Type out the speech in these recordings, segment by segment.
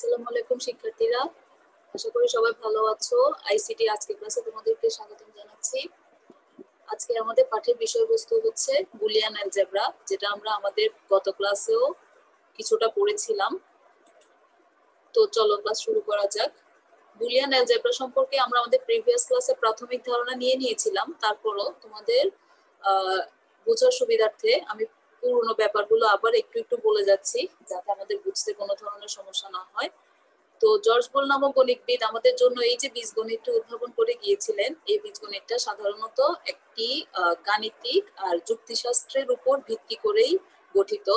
আসসালামু আলাইকুম শিক্ষার্থীরা, আশা করি সবাই ভালো আছো। আইসিটি আজকের ক্লাসে তোমাদেরকে স্বাগত জানাচ্ছি। আজকে আমাদের পাঠের বিষয়বস্তু হচ্ছে বুলিয়ান অ্যালজেব্রা, যেটা আমরা আমাদের গত ক্লাসেও কিছুটা পড়েছিলাম। তো চলো ক্লাস শুরু করা যাক। বুলিয়ান অ্যালজেব্রা সম্পর্কে আমরা আমাদের প্রিভিয়াস ক্লাসে প্রাথমিক ধারণা নিয়ে নিয়েছিলাম, তারপরও তোমাদের বোঝার সুবিধার্থে আমি পুরোনো ব্যাপারগুলো আবার একটু একটু বলে যাচ্ছি, যাতে আমাদের বুঝতে কোনো ধরনের সমস্যা না হয়। তো জর্জ বোল নামক গণিতবিদ আমাদের জন্য এই যে বীজগণিতটা উদ্ভাবন করে গিয়েছিলেন, এই বীজগণিতটা সাধারণত একটি গাণিতিক আর যুক্তিশাস্ত্রের উপর ভিত্তি করেই গঠিত,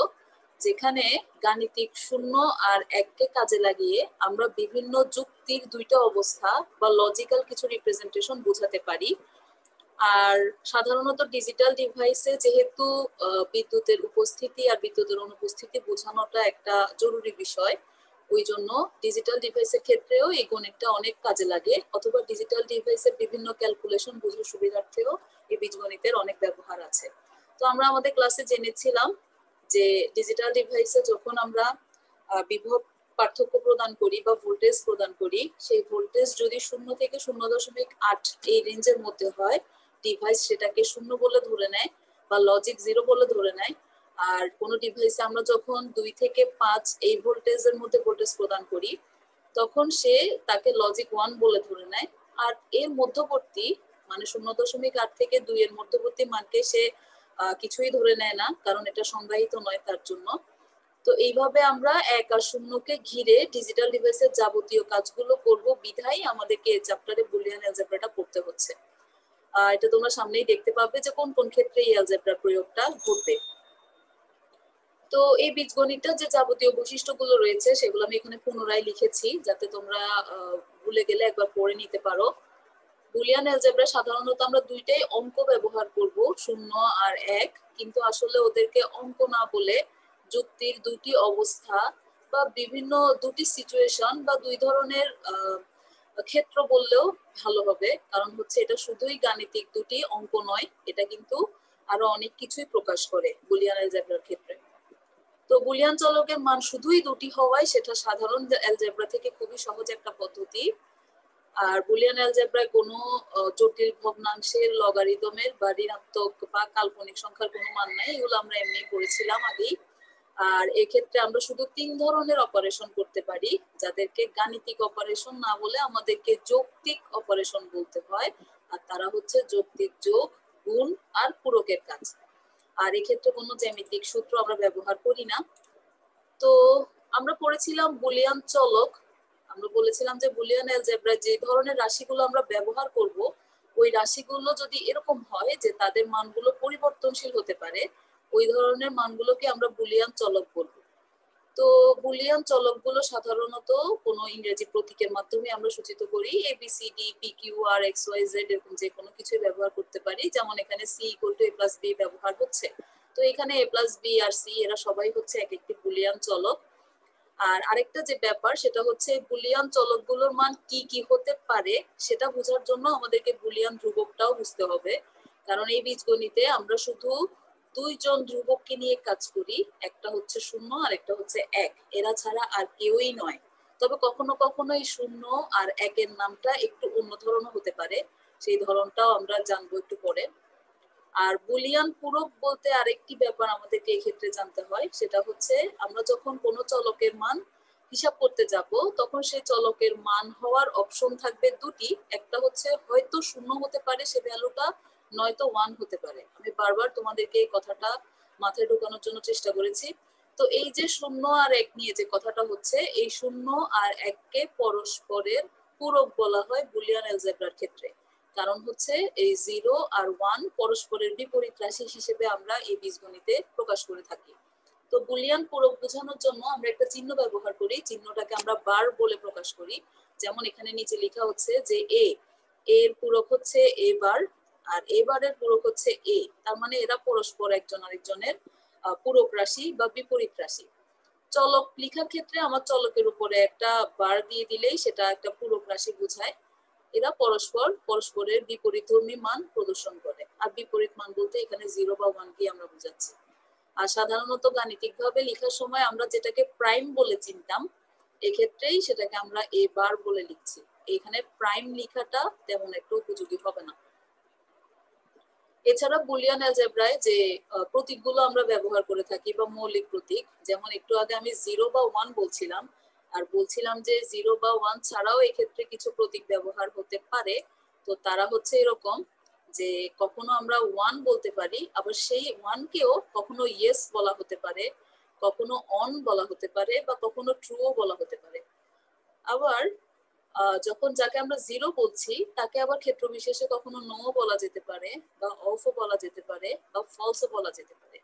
যেখানে গাণিতিক শূন্য আর এককে কাজে লাগিয়ে আমরা বিভিন্ন যুক্তির দুইটা অবস্থা বা লজিক্যাল কিছু রিপ্রেজেন্টেশন বোঝাতে পারি। আর সাধারণত ডিজিটাল ডিভাইসে যেহেতু বিদ্যুতের উপস্থিতি আর বিদ্যুতের অনুপস্থিতি বোঝানোটা একটা জরুরি বিষয়, ওই জন্য ডিজিটাল ডিভাইসের ক্ষেত্রেও এই গণিতটা অনেক কাজে লাগে, অথবা ডিজিটাল ডিভাইসের বিভিন্ন ক্যালকুলেশন বোঝার সুবিধার্থেও এই বীজগণিতের অনেক ব্যবহার আছে। তো আমরা আমাদের ক্লাসে জেনেছিলাম যে ডিজিটাল ডিভাইসে যখন আমরা বিভব পার্থক্য প্রদান করি বা ভোল্টেজ প্রদান করি, সেই ভোল্টেজ যদি 0 থেকে 0.8 এই রেঞ্জের মধ্যে হয়, ডিভাইস সেটাকে 0 বলে ধরে নেয় বা লজিক 0 বলে ধরে নেয়। আর কোনো ডিভাইসে আমরা যখন 2 থেকে 5 এই ভোল্টেজের মধ্যে ভোল্টেজ প্রদান করি, তখন সে তাকে লজিক 1 বলে ধরে নেয়। আর এর মধ্যবর্তী মানে 0.8 থেকে 2 এর মধ্যবর্তী মানকে সে কিছুই ধরে নেয় না, কারণ এটা সংজ্ঞায়িত নয় তার জন্য। তো এইভাবে আমরা 1 আর 0-কে ঘিরে ডিজিটাল ডিভাইসের যাবতীয় কাজগুলো করব, বিধায় আমাদেরকে এই চ্যাপ্টারে বুলিয়ান অ্যালজেব্রাটা পড়তে হচ্ছে। এটা তোমরা সামনেই দেখতে পাবে যে কোন কোন ক্ষেত্রে এই অ্যালজেব্রার প্রয়োগটা ঘটবে। তো এই বীজগণিতটা যে যাবতীয় বৈশিষ্ট্যগুলো রয়েছে সেগুলো আমি এখানে পুনরায় লিখেছি, যাতে তোমরা ভুলে গেলে একবার পড়ে নিতে পারো। বুলিয়ান অ্যালজেব্রা সাধারণত আমরা দুইটাই অঙ্ক ব্যবহার করব, 0 আর 1, কিন্তু আসলে ওদেরকে অঙ্ক না বলে যুক্তির দুটি অবস্থা বা বিভিন্ন দুটি সিচুয়েশন বা দুই ধরনের ক্ষেত্র বললেও ভালো হবে, কারণ হচ্ছে এটা শুধুই গাণিতিক দুটি অঙ্ক নয়, এটা কিন্তু আরো অনেক কিছুই প্রকাশ করে বুলিয়ান অ্যালজেব্রার ক্ষেত্রে। তো বুলিয়ান চলকের মান শুধুই দুটি হওয়ায় সেটা সাধারণ অ্যালজেব্রা থেকে খুবই সহজ একটা পদ্ধতি। আর বুলিয়ান অ্যালজেব্রায় কোনো জটিল ভগ্নাংশের, লগারিদমের বা ঋণাত্মক বা কাল্পনিক সংখ্যার কোনো মান নাই, এগুলো আমরা এমনি পড়েছিলাম আগেই। আর এক্ষেত্রে আমরা শুধু 3 ধরনের অপারেশন করতে পারি, যাদেরকে গাণিতিক অপারেশন না বলে আমাদেরকে যৌক্তিক অপারেশন বলতে হয়। আর তারা হচ্ছে যৌক্তিক যোগ, গুণ আর পূরকের কাজ। আর এক্ষেত্রে কোনো জ্যামিতিক সূত্র আমরা ব্যবহার করি না। তো আমরা পড়েছিলাম বুলিয়ান চলক। আমরা বলেছিলাম যে বুলিয়ান অ্যালজেব্রায় যে ধরনের রাশিগুলো আমরা ব্যবহার করব, ওই রাশিগুলো যদি এরকম হয় যে তাদের মানগুলো পরিবর্তনশীল হতে পারে, ওই ধরনের মানগুলোকে আমরা বুলিয়ান চলক বলবো। তো বুলিয়ান চলকগুলো সাধারণত কোনো ইংরেজি প্রতীকের মাধ্যমে আমরা সূচিত করি, ABCD, PQ, R, XYZ এরকম যে কোনো কিছুই ব্যবহার করতে পারি, যেমন এখানে C=A+B ব্যবহার হচ্ছে। তো এখানে A+B আর C এরা সবাই হচ্ছে এক একটি বুলিয়ান চলক। আর আরেকটা যে ব্যাপার সেটা হচ্ছে বুলিয়ান চলকগুলোর মান কি কি হতে পারে সেটা বোঝার জন্য আমাদেরকে বুলিয়ান ধ্রুবকটাও বুঝতে হবে, কারণ এই বীজগণিতে আমরা শুধু দুইজন ধ্রুবককে নিয়ে কাজ করি, একটা হচ্ছে 0 আর একটা হচ্ছে 1, এরা ছাড়া আর কেউই নয়। তবে কখনো কখনো এই 0 আর 1 এর নামটা একটু অন্য ধরনের হতে পারে, সেই ধরনটাও আমরা জানবো একটু পরে। আর বুলিয়ান পূরক বলতে আরেকটি ব্যাপার আমাদেরকে এই ক্ষেত্রে জানতে হয়, সেটা হচ্ছে আমরা যখন কোনো চলকের মান হিসাব করতে যাব, তখন সেই চলকের মান হওয়ার অপশন থাকবে দুটি, একটা হচ্ছে হয়তো 0 হতে পারে সে ভ্যালুটা, নয়তো 1 হতে পারে। আমি বারবার তোমাদেরকে এই কথাটা মাথায় ঢোকানোর জন্য চেষ্টা করেছি। তো এই যে 0 আর 1 নিয়ে যে কথাটা হচ্ছে, এই 0 আর 1কে পরস্পরের পূরক বলা হয় বুলিয়ান অ্যালজেব্রার ক্ষেত্রে, কারণ হচ্ছে এই 0 আর 1 পরস্পরের বিপরীত রাশি হিসেবে আমরা এই বীজগণিতে প্রকাশ করে থাকি। তো বুলিয়ান পূরক বোঝানোর জন্য আমরা একটা চিহ্ন ব্যবহার করি, চিহ্নটাকে আমরা বার বলে প্রকাশ করি। যেমন এখানে নিচে লেখা হচ্ছে যে এর পূরক হচ্ছে এ বার, আর এ বারের পূরক হচ্ছে এ, তার মানে এরা পরস্পর একজন আরেকজনের পূরক রাশি বা বিপরীত রাশি। চলক লেখার ক্ষেত্রে আমার চলকের উপরে একটা বার দিয়ে দিলেই সেটা একটা পূরক রাশি বোঝায়। এরা পরস্পরের বিপরীতধর্মী মান প্রদর্শন করে, আর বিপরীত মান বলতে এখানে 0 বা 1 কে আমরা বোঝাচ্ছি। আর সাধারণত গাণিতিক ভাবে লেখার সময় আমরা যেটাকে প্রাইম বলে চিনতাম, এক্ষেত্রেই সেটাকে আমরা এ বার বলে লিখছি। এখানে প্রাইম লেখাটা তেমন একটা উপযোগী হবে না। এছাড়া বুলিয়ান অ্যালজেব্রায় যে প্রতীকগুলো আমরা ব্যবহার করে থাকি বা মৌলিক প্রতীক, যেমন একটু আগে আমি 0 বা 1 বলছিলাম, আর বলছিলাম যে 0 বা 1 ছাড়াও এক্ষেত্রে কিছু প্রতীক ব্যবহার হতে পারে। তো তারা হচ্ছে এরকম যে কখনো আমরা 1 বলতে পারি, আবার সেই 1 কেও কখনো ইয়েস বলা হতে পারে, কখনো অন বলা হতে পারে, বা কখনো ট্রুও বলা হতে পারে। আবার যখন যাকে আমরা 0 বলছি তাকে আবার ক্ষেত্র বিশেষে কখনো নো বলা যেতে পারে, বা অফও বলা যেতে পারে, বা ফলসও বলা যেতে পারে।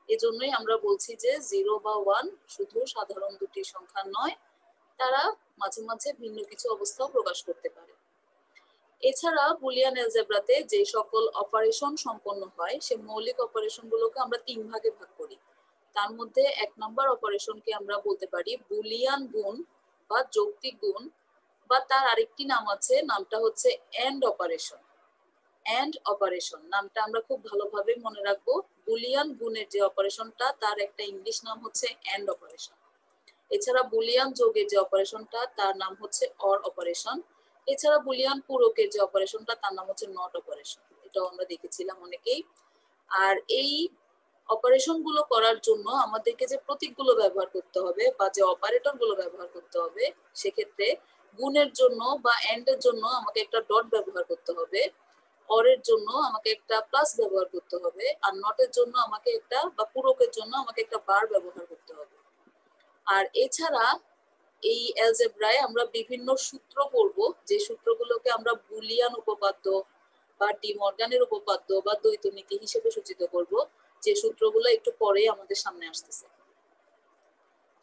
এজন্যই আমরা বলছি যে 0 বা 1 শুধু সাধারণ দুটি সংখ্যা নয়, তারা মাঝে মাঝে ভিন্ন কিছু অবস্থাও প্রকাশ করতে পারে। এছাড়া বুলিয়ান অ্যালজেব্রাতে যে সকল অপারেশন সম্পন্ন হয় সে মৌলিক অপারেশন গুলোকে আমরা 3 ভাগে ভাগ করি। তার মধ্যে 1 নম্বর অপারেশনকে আমরা বলতে পারি বুলিয়ান গুণ বা যৌক্তিক গুণ, বা তার আরেকটি নাম আছে, নামটা হচ্ছে এন্ড অপারেশন। এন্ড অপারেশন নামটা আমরা খুব ভালোভাবে মনে রাখবো। বুলিয়ান গুণের যে অপারেশনটা তার একটা ইংলিশ নাম হচ্ছে এন্ড অপারেশন। এছাড়া বুলিয়ান যোগের যে অপারেশনটা তার নাম হচ্ছে অর অপারেশন। এছাড়া বুলিয়ান পূরকের যে অপারেশনটা তার নাম হচ্ছে নট অপারেশন। এটাও আমরা দেখেছিলাম অনেকেই। আর এই অপারেশন গুলো করার জন্য আমাদেরকে যে প্রতীকগুলো ব্যবহার করতে হবে বা যে অপারেটর গুলো ব্যবহার করতে হবে, সেক্ষেত্রে গুণের জন্য বা এন্ড এর জন্য আমাকে একটা ডট ব্যবহার করতে হবে, অরের জন্য আমাকে একটা প্লাস ব্যবহার করতে হবে, আর নটের জন্য আমাকে একটা, বা পূরকের জন্য আমাকে একটা বার ব্যবহার করতে হবে। আর এছাড়া এই অ্যালজেব্রায় আমরা বিভিন্ন সূত্র পড়বো, যে সূত্রগুলোকে আমরা বুলিয়ান উপপাদ্য বা ডি মর্গানের উপপাদ্য বা দ্বৈত নীতি হিসেবে সূচিত করব, যে সূত্রগুলো একটু পরেই আমাদের সামনে আসতেছে।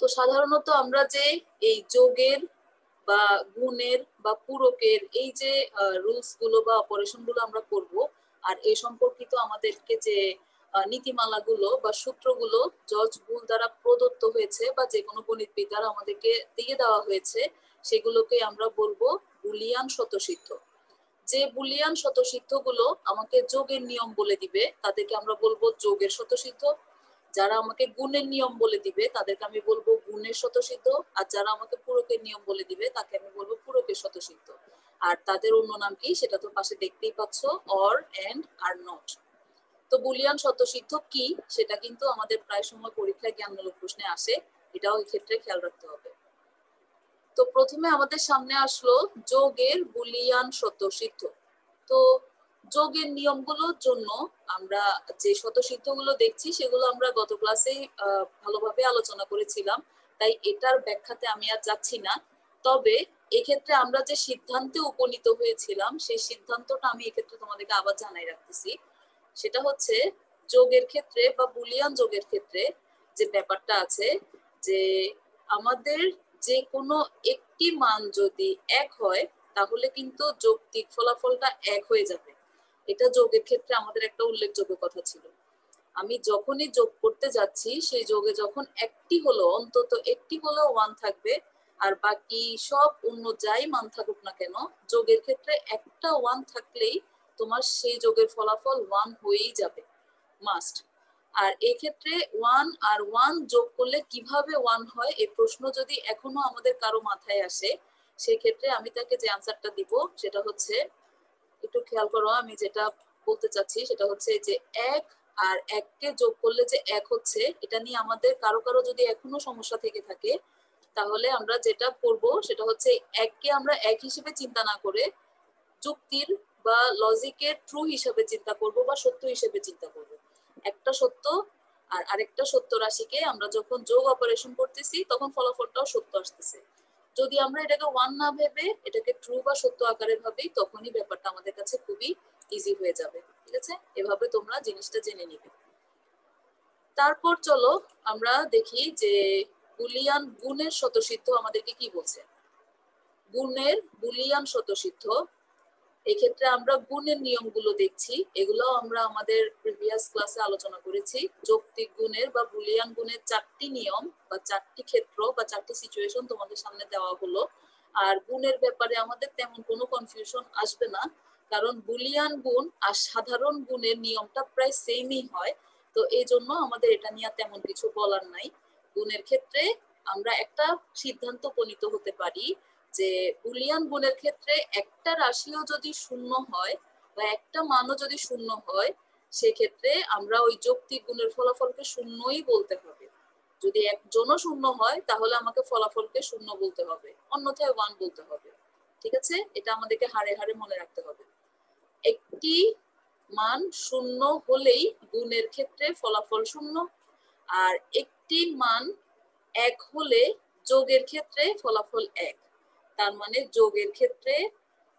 তো সাধারণত আমরা যে এই যোগের বা গুণের বা পূরকের এই যে রুলস গুলো বা অপারেশন গুলো আমরা করব, আর এই সম্পর্কিত আমাদেরকে যে নীতিমালাগুলো বা সূত্রগুলো জর্জ বুল দ্বারা প্রদত্ত হয়েছে বা যে কোনো গণিতবিদ দ্বারা আমাদেরকে দিয়ে দেওয়া হয়েছে, সেগুলোকে আমরা বলবো বুলিয়ান স্বতঃসিদ্ধ। যে বুলিয়ান স্বতঃসিদ্ধ গুলো আমাকে যোগের নিয়ম বলে দিবে তাদেরকে আমরা বলবো যোগের স্বতঃসিদ্ধ। যারা আমাকে গুণের নিয়ম বলে দিবে তাদেরকে আমি বলবো গুণের স্বতঃসিদ্ধ। আর যারা আমাকে পূরকের নিয়ম বলে দিবে তাকে আমি বলবো পূরকের স্বতঃসিদ্ধ। আর তাদের অন্য নাম কি সেটা তো পাশে দেখতেই পাচ্ছ, অর, এন্ড আর নট। তো বুলিয়ান স্বতঃসিদ্ধ কি সেটা কিন্তু আমাদের প্রায় সময় পরীক্ষায় জ্ঞানমূলক প্রশ্নে আসে, এটাও এই ক্ষেত্রে খেয়াল রাখতে হবে। তো প্রথমে আমাদের সামনে আসলো যোগের বুলিয়ান স্বতঃসিদ্ধ। তো যোগের নিয়মগুলোর জন্য আমরা যে স্বতঃসিদ্ধগুলো দেখছি সেগুলো আমরা গত ক্লাসে ভালোভাবে আলোচনা করেছিলাম, তাই এটার ব্যাখ্যাতে আমি আর যাচ্ছি না। তবে এক্ষেত্রে আমরা যে সিদ্ধান্তে উপনীত হয়েছিলাম সেই সিদ্ধান্তটা আমি এক্ষেত্রে তোমাদেরকে আবার জানাই রাখতেছি। সেটা হচ্ছে যোগের ক্ষেত্রে বা বুলিয়ান যোগের ক্ষেত্রে যে ব্যাপারটা আছে, যে আমাদের যে কোনো একটি মান যদি 1 হয় তাহলে কিন্তু যৌক্তিক ফলাফলটা 1 হয়ে যাবে। এটা যোগের ক্ষেত্রে আমাদের একটা উল্লেখযোগ্য কথা ছিল। আমি যখনই যোগ করতে যাচ্ছি সেই যোগে যখন একটি হলো, অন্তত একটি হলেও 1 থাকবে, আর বাকি সব অন্য যাই মান থাকুক না কেন, যোগের ক্ষেত্রে একটা 1 থাকলেই তোমার সেই যোগের ফলাফল 1 হয়েই যাবে, মাস্ট। আর এক্ষেত্রে 1 আর 1 যোগ করলে কিভাবে 1 হয় এই প্রশ্ন যদি এখনো আমাদের কারো মাথায় আসে, সেক্ষেত্রে আমি তাকে যে আনসারটা দিব সেটা হচ্ছে, একটু খেয়াল করো আমি যেটা বলতে চাচ্ছি সেটা হচ্ছে যে 1 আর 1 কে যোগ করলে যে 1 হচ্ছে, এটা নিয়ে আমাদের কারো কারো যদি এখনো সমস্যা থেকে থাকে, তাহলে আমরা যেটা করব সেটা হচ্ছে 1 কে আমরা 1 হিসেবে চিন্তা না করে যুক্তির বা লজিকের ট্রু হিসেবে চিন্তা করব বা সত্য হিসেবে চিন্তা করব। একটা সত্য আর আরেকটা সত্য রাশিকে আমরা যখন যোগ অপারেশন করতেছি তখন ফলাফলটাও সত্য আসতেছে। যদি আমরা এটাকে 1 না ভেবে এটাকে ট্রু বা সত্য আকারে ভাবি, তখনই ব্যাপারটা আমাদের কাছে খুবই ইজি হয়ে যাবে। ঠিক আছে, এভাবে তোমরা জিনিসটা জেনে নিবে। তারপর চলো আমরা দেখি যে বুলিয়ান গুণের স্বতঃসিদ্ধ আমাদেরকে কি বলছে। গুণের বুলিয়ান স্বতঃসিদ্ধ, এক্ষেত্রে আমরা গুণের নিয়মগুলো দেখছি, এগুলো আমরা আমাদের প্রিভিয়াস ক্লাসে আলোচনা করেছি। যৌক্তিক গুণের বা বুলিয়ান গুণের 4টি নিয়ম বা 4টি ক্ষেত্র বা 4টি সিচুয়েশন তোমাদের সামনে দেওয়া হলো। আর গুণের ব্যাপারে আমাদের তেমন কোনো কনফিউশন আসবে না, কারণ বুলিয়ান গুণ আর সাধারণ গুণের নিয়মটা প্রায় সেমই হয়। তো এই জন্য আমাদের এটা নিয়ে তেমন কিছু বলার নাই। গুণের ক্ষেত্রে আমরা একটা সিদ্ধান্ত উপনীত হতে পারি যে বুলিয়ান গুণের ক্ষেত্রে একটা রাশিও যদি শূন্য হয় বা একটা মানও যদি শূন্য হয়, সেক্ষেত্রে আমরা ওই যৌক্তিক গুণের ফলাফলকে শূন্যই বলতে হবে। যদি একজনও শূন্য হয় তাহলে আমাকে ফলাফলকে শূন্য বলতে হবে, অন্যথায় 1 বলতে হবে। ঠিক আছে, এটা আমাদেরকে হাড়ে হাড়ে মনে রাখতে হবে। একটি মান শূন্য হলেই গুণের ক্ষেত্রে ফলাফল শূন্য, আর একটি মান 1 হলে যোগের ক্ষেত্রে ফলাফল 1। তার মানে যোগের ক্ষেত্রে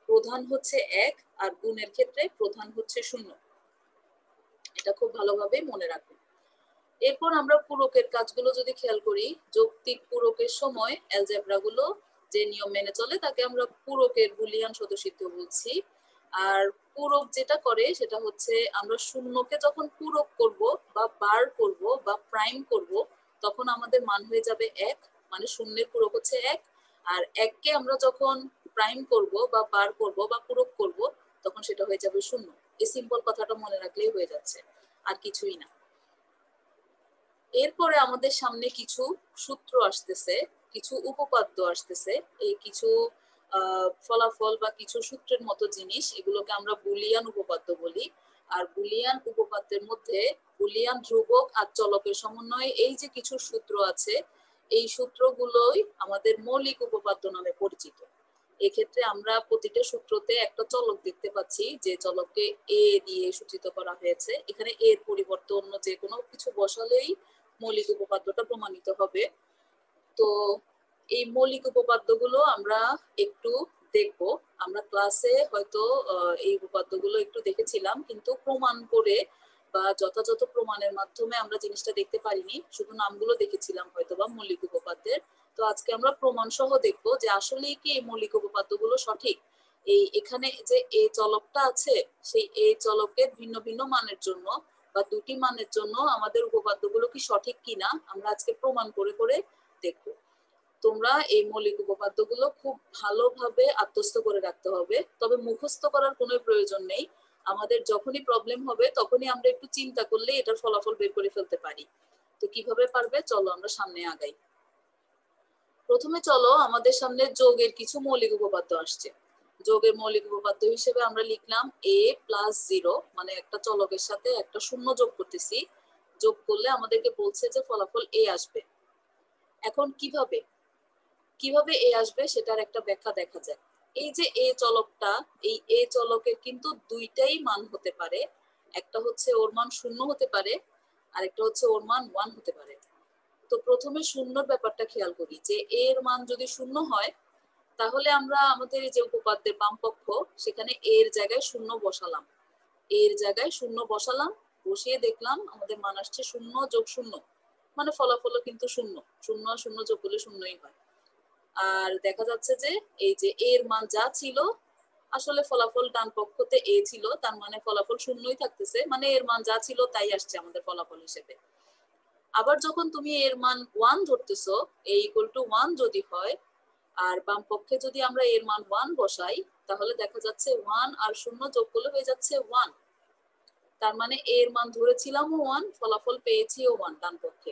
প্রধান হচ্ছে 1 আর গুণের ক্ষেত্রে প্রধান হচ্ছে 0। এটা খুব ভালোভাবে মনে রাখবেন। এরপর আমরা পূরকের কাজগুলো যদি খেয়াল করি, যৌক্তিক পূরকের সময় অ্যালজেব্রা গুলো যে নিয়ম মেনে চলে তাকে আমরা পূরকের বুলিয়ান স্বতঃসিদ্ধ বলছি। আর পূরক যেটা করে সেটা হচ্ছে আমরা শূন্যকে যখন পূরক করব বা বার করব বা প্রাইম করব, তখন আমাদের মান হয়ে যাবে 1, মানে শূন্যের পূরক হচ্ছে 1। আর 1কে আমরা যখন প্রাইম করব বা বার করব বা পূরক করব, তখন সেটা হয়ে যাবে 0। এই সিম্পল কথাটা মনে রাখলেই হয়ে যাচ্ছে, আর কিছুই না। এরপরে আমাদের সামনে কিছু সূত্র আসতেছে, কিছু উপপাদ্য আসতেছে। এই কিছু ফলাফল বা কিছু সূত্রের মতো জিনিস, এগুলোকে আমরা বুলিয়ান উপপাদ্য বলি। আর বুলিয়ান উপপাদ্যের মধ্যে বুলিয়ান ধ্রুবক আর চলকের সমন্বয়ে এই যে কিছু সূত্র আছে, এই সূত্রগুলোই আমাদের মৌলিক উপপাদ্য নামে পরিচিত। এক্ষেত্রে আমরা প্রতিটা সূত্রতে একটা চলক দেখতে পাচ্ছি, যে চলককে এ দিয়ে সূচিত করা হয়েছে। এখানে এর পরিবর্তে অন্য যে কোনো কিছু বসালেই মৌলিক উপপাদ্যটা প্রমাণিত হবে। তো এই মৌলিক উপপাদ্যগুলো আমরা একটু দেখব। আমরা ক্লাসে হয়তো এই উপপাদ্যগুলো একটু দেখেছিলাম, কিন্তু প্রমাণ করে বা যথাযথ প্রমাণের মাধ্যমে আমরা জিনিসটা দেখতে পারিনি, শুধু নামগুলো দেখেছিলাম হয়তো বা মৌলিক উপপাদ্যের। তো আজকে আমরা প্রমাণ সহ দেখবো যে আসলে কি এই মৌলিক উপপাদ্যগুলো সঠিক। এই এখানে যে এ চলকটা আছে, সেই এ চলকের ভিন্ন ভিন্ন মানের জন্য বা দুটি মানের জন্য আমাদের উপপাদ্যগুলো কি সঠিক কিনা আমরা আজকে প্রমাণ করে করে দেখবো। তোমরা এই মৌলিক উপপাদ্যগুলো খুব ভালোভাবে আত্মস্থ করে রাখতে হবে, তবে মুখস্থ করার কোনো প্রয়োজন নেই। আমাদের যখনই প্রবলেম হবে তখনই আমরা একটু চিন্তা করলে এটার ফলাফল বের করে ফেলতে পারি। তো কিভাবে পারবে, চলো আমরা সামনে আগাই। প্রথমে চলো আমাদের সামনে যোগের কিছু মৌলিক উপপাদ্য আসছে। যোগের মৌলিক উপপাদ্য হিসেবে আমরা লিখলাম a + 0, মানে একটা চলকের সাথে একটা শূন্য যোগ করতেছি। যোগ করলে আমাদেরকে বলছে যে ফলাফল a আসবে। এখন কিভাবে কিভাবে এ আসবে সেটার একটা ব্যাখ্যা দেখা যায়। এই যে এ চলকটা, এই এ চলকের কিন্তু দুইটাই মান হতে পারে। একটা হচ্ছে ওর মান 0 হতে পারে, আর একটা হচ্ছে ওর মান 1 হতে পারে। তো প্রথমে শূন্যর ব্যাপারটা খেয়াল করি, যে এর মান যদি 0 হয় তাহলে আমরা আমাদের যে উপপাদ্যের বাম পক্ষ, সেখানে এর জায়গায় 0 বসালাম। এর জায়গায় 0 বসালাম, বসিয়ে দেখলাম আমাদের মান আসছে 0 + 0, মানে ফলাফলও কিন্তু 0। 0 আর 0 যোগ করলে 0ই হয়। আর দেখা যাচ্ছে যে এই যে এর মান যা ছিল, আসলে ফলাফল ডান পক্ষতে এ ছিল, তার মানে ফলাফল 0ই থাকতেছে, মানে এর মান যা ছিল তাই আসছে আমাদের ফলাফল হিসেবে। আবার যখন তুমি এর মান 1 ধরতেছো, a = 1 যদি হয়, আর বাম পক্ষে যদি আমরা এর মান 1 বসাই, তাহলে দেখা যাচ্ছে 1 আর 0 যোগ করলে হয়ে যাচ্ছে 1। তার মানে এর মান ধরেছিলামও 1, ফলাফল পেয়েছিও 1 ডান পক্ষে।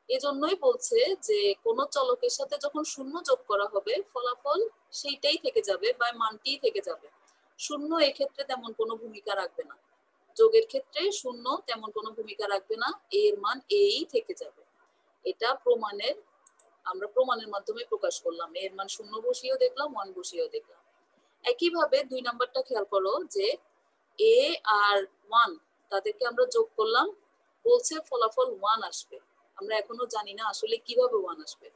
এজন্যই বলছে যে কোন চলকের সাথে যখন 0 যোগ করা হবে, ফলাফল সেইটাই থেকে যাবে বা মানটিই থেকে যাবে। 0 এক্ষেত্রে তেমন কোনো ভূমিকা রাখবে না। যোগের ক্ষেত্রে 0 তেমন কোনো ভূমিকা রাখবে না, এর মান এই থেকে যাবে। এটা আমরা প্রমাণের মাধ্যমে প্রকাশ করলাম। এর মান 0 বসিয়েও দেখলাম, 1 বসিয়েও দেখলাম। একইভাবে 2 নাম্বারটা খেয়াল করো, যে a আর 1 তাদেরকে আমরা যোগ করলাম, বলছে ফলাফল 1 আসবে। আমরা এখনো জানি না আসলে কিভাবে 1 আসবে।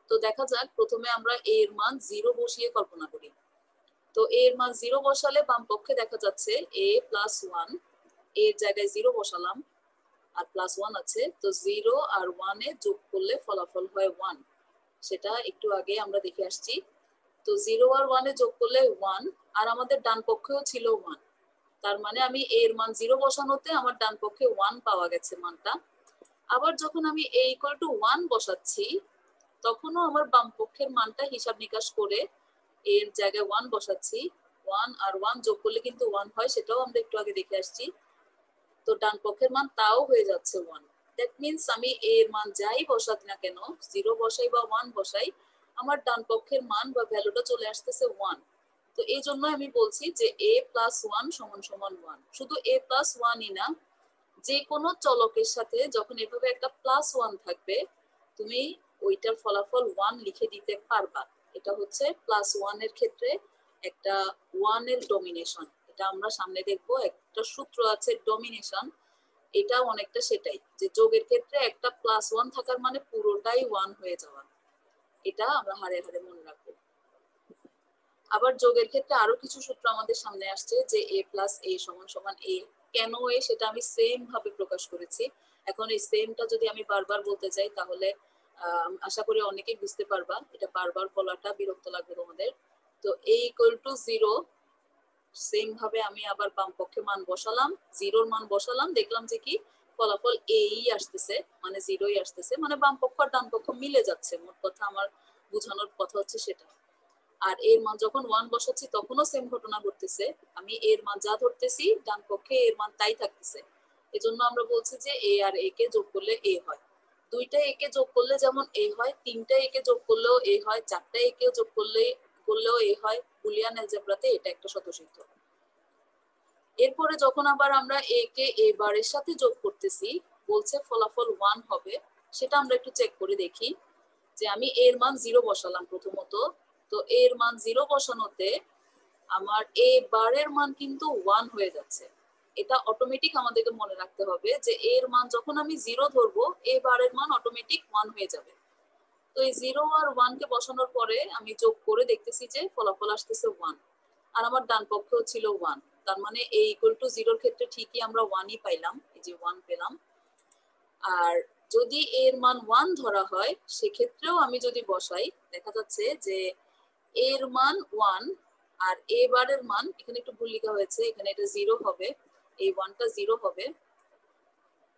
তো দেখা যাক, প্রথমে আমরা a এর মান 0 বসিয়ে কল্পনা করি। তো a এর মান 0 বসালে বাম পক্ষে দেখা যাচ্ছে a + 1, এর জায়গায় 0 বসালাম আর +1 আছে। তো 0 আর 1 এ যোগ করলে ফলাফল হয় 1, সেটা একটু আগে আমরা দেখে আসছি। তো 0 আর 1 এ যোগ করলে 1, আর আমাদের ডান পক্ষেও ছিল 1। তার মানে আমি এর মান 0 বসানোতে আমার ডান পক্ষে 1 পাওয়া গেছে মানটা। আবার যখন আমি a = 1 বসাচ্ছি, তখনও আমার বাম পক্ষের মানটা হিসাব নিকাশ করে এর জায়গায় 1 বসাচ্ছি। 1 আর 1 যোগ করলে কিন্তু 1 হয়, সেটাও আমরা একটু আগে দেখে আসছি। তো ডান পক্ষের মান তাও হয়ে যাচ্ছে 1। দ্যাট মিনস আমি এ এর মান যাই বসাত না কেন, 0 বসাই বা 1 বসাই, আমার ডান পক্ষের মান বা ভ্যালুটা চলে আসতেছে 1। তো এই জন্য আমি বলছি যে a প্লাস 1 সমান সমান 1। শুধু a প্লাস 1ই না, যে কোনো চলকের সাথে যখন এভাবে একটা প্লাস 1 থাকবে, তুমি ওইটার ফলাফল 1 লিখে দিতে পারবা। এটা হচ্ছে প্লাস 1 এর ক্ষেত্রে একটা 1 এর ডমিনেশন। এটা আমরা সামনে দেখবো, একটা সূত্র আছে ডমিনেশন, এটা অনেকটা সেটাই, যে যোগের ক্ষেত্রে একটা প্লাস 1 থাকার মানে পুরোটাই 1 হয়ে যাওয়া। এটা আমরা হারে হারে মনে রাখবো। আবার যোগের ক্ষেত্রে আরো কিছু সূত্র আমাদের সামনে আসছে, যে a প্লাস a সমান সমান a। কেন a সেটা আমি সেম ভাবে প্রকাশ করেছি। এখন এই সেমটা যদি আমি বারবার বলতে যাই তাহলে আশা করি অনেকেই বুঝতে পারবা, এটা বারবার বলাটা বিরক্ত লাগবে তোমাদের। তো a ইকুয়াল টু 0, সেম ভাবে আমি আবার বাম পক্ষে মান বসালাম, 0-র মান বসালাম, দেখলাম যে কি ফলাফল এই আসতেছে, মানে 0ই আসতেছে, মানে বাম পক্ষ আর ডান পক্ষ মিলে যাচ্ছে। মোট কথা আমার বোঝানোর কথা হচ্ছে সেটা। আর এর মান যখন 1 বসাচ্ছি তখনও সেম ঘটনা ঘটতেছে, আমি এর মান যা ধরতেছি ডান পক্ষে এর মান তাই থাকতেছে। এজন্য আমরা বলছি যে এ আর এ কে যোগ করলে এ হয়। দুইটা এ কে যোগ করলে যেমন এ হয়, তিনটা এ কে যোগ করলেও এ হয়, চারটা এ কে যোগ করলেও এ হয়। বুলিয়ান অ্যালজেব্রাতে এটা একটা স্বতঃসিদ্ধ। এরপরে যখন আবার আমরা এ কে এ বারের সাথে যোগ করতেছি, বলছে ফলাফল 1 হবে, সেটা আমরা একটু চেক করে দেখি। যে আমি এর মান 0 বসালাম প্রথমত, তো এর মান 0 বসানোতে আমার এ বারের মান কিন্তু 1 হয়ে যাচ্ছে। এটা অটোমেটিক আমাদেরকে মনে রাখতে হবে যে এর মান যখন আমি 0 ধরবো, এ বারের মান অটোমেটিক 1 হয়ে যাবে। তো এই 0 আর 1 কে বসানোর পরে আমি যোগ করে দেখতেছি যে ফলাফল আসতেছে 1, আর আমার ডান পক্ষেও ছিল 1। তার মানে a ইকুয়াল টু 0 এর ক্ষেত্রে ঠিকই আমরা 1ই পাইলাম, এই যে 1 পেলাম। আর যদি এর মান 1 ধরা হয়, সেক্ষেত্রেও আমি যদি বসাই, দেখা যাচ্ছে যে এর মান 1 আর এ বারের মান, এখানে একটু ভুল লেখা হয়েছে, এখানে এটা 0 হবে, এই 1টা 0 হবে।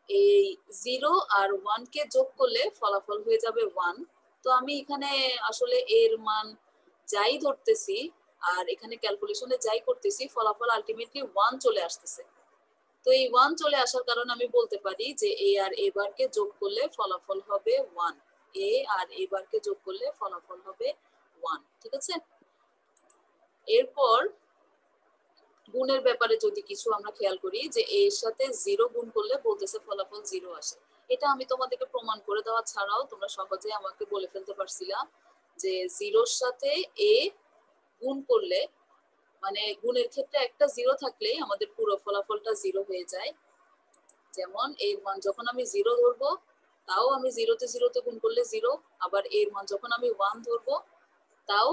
এই 0 আর 1 কে যোগ করলে ফলাফল হয়ে যাবে 1। তো আমি এখানে আসলে এর মান যাই ধরতেছি আর এখানে ক্যালকুলেশনে যাই করতেছি, ফলাফল আলটিমেটলি 1 চলে আসতেছে। তো এই 1 চলে আসার কারণে আমি বলতে পারি যে এ আর এ বারকে যোগ করলে ফলাফল হবে 1। এ আর এ বারকে যোগ করলে ফলাফল হবে 1, ঠিক আছে। এরপর গুণের ব্যাপারে যদি কিছু আমরা খেয়াল করি, যে এর সাথে 0 গুণ করলে বলতেছে ফলাফল 0 আসে। এটা আমি তোমাদেরকে প্রমাণ করে দেওয়া ছাড়াও তোমরা সহজে আমাকে বলে ফেলতে পারছিলা যে 0-র সাথে এ গুণ করলে, মানে গুণের ক্ষেত্রে একটা 0 থাকলেই আমাদের পুরো ফলাফলটা 0 হয়ে যায়। যেমন এর মান যখন আমি 0 ধরবো, তাও আমি 0-তে 0-তে গুণ করলে 0, আবার এর মান যখন আমি 1 ধরবো, তাও